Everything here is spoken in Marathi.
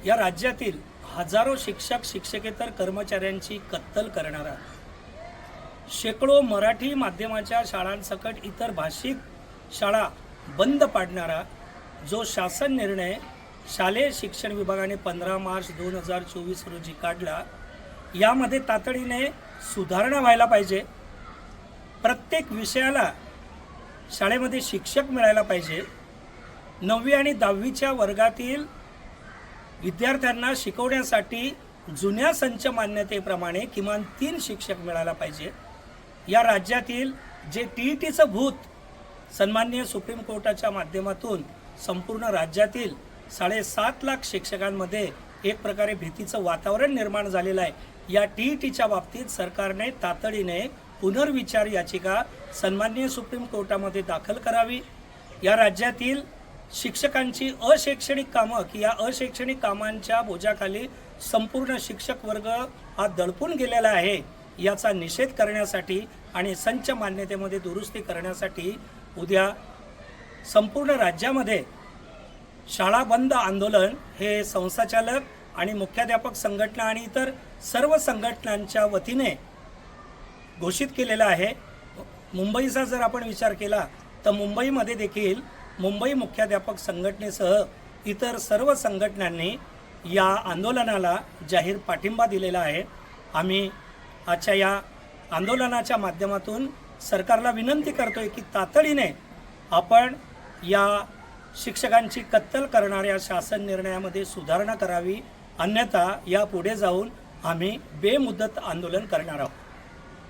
या राज्यातील हजारो शिक्षक शिक्षकेतर कर्मचाऱ्यांची कत्तल करणारा, शेकडो मराठी माध्यमाच्या शाळांसकट इतर भाषिक शाळा बंद पाडणारा जो शासन निर्णय शालेय शिक्षण विभागाने 15 मार्च 2024 रोजी काढला, यामध्ये तातडीने सुधारणा व्हायला पाहिजे। प्रत्येक विषयाला शाळेमध्ये शिक्षक मिळायला पाहिजे। 9वी आणि 10वीच्या वर्गातील विद्यार्थ्यांना शिकवण्यासाठी जुन्या संच मान्यतेप्रमाणे किमान 3 शिक्षक मिळायला पाहिजे। या राज्यातील जे TETचं भूत सन्माननीय सुप्रीम कोर्टाच्या माध्यमातून संपूर्ण राज्यातील 7.5 लाख शिक्षकांमध्ये एक प्रकारे भीतीचं वातावरण निर्माण झालेलं आहे। या TETच्या बाबतीत सरकारने तातडीने पुनर्विचार याचिका सन्माननीय सुप्रीम कोर्टामध्ये दाखल करावी। या राज्यातील शिक्षकांची अशैक्षणिक कामं की या अशैक्षणिक कामांच्या बोजाखाली संपूर्ण शिक्षक वर्ग हा दडपून गेलेला आहे, याचा निषेध करण्यासाठी आणि संच मान्यतेमध्ये दुरुस्ती करण्यासाठी उद्या संपूर्ण राज्यामध्ये शाळा बंद आंदोलन हे संस्थाचालक आणि मुख्याध्यापक संघटना आणि इतर सर्व संघटनांच्या वतीने घोषित केलेला आहे। मुंबईचा जर आपण विचार केला तर मुंबईमध्ये देखील मुंबई मुख्याध्यापक संघटनेसह इतर सर्व संघटनांनी या आंदोलनाला जाहीर पाठिंबा दिलेला आहे। आम्ही आजच्या या आंदोलनाच्या माध्यमातून सरकारला विनंती करतोय की तातडीने आपण या शिक्षकांची कत्तल करणाऱ्या शासन निर्णयामध्ये सुधारणा करावी, अन्यथा यापुढे जाऊन आम्ही बेमुदत आंदोलन करणार आहोत।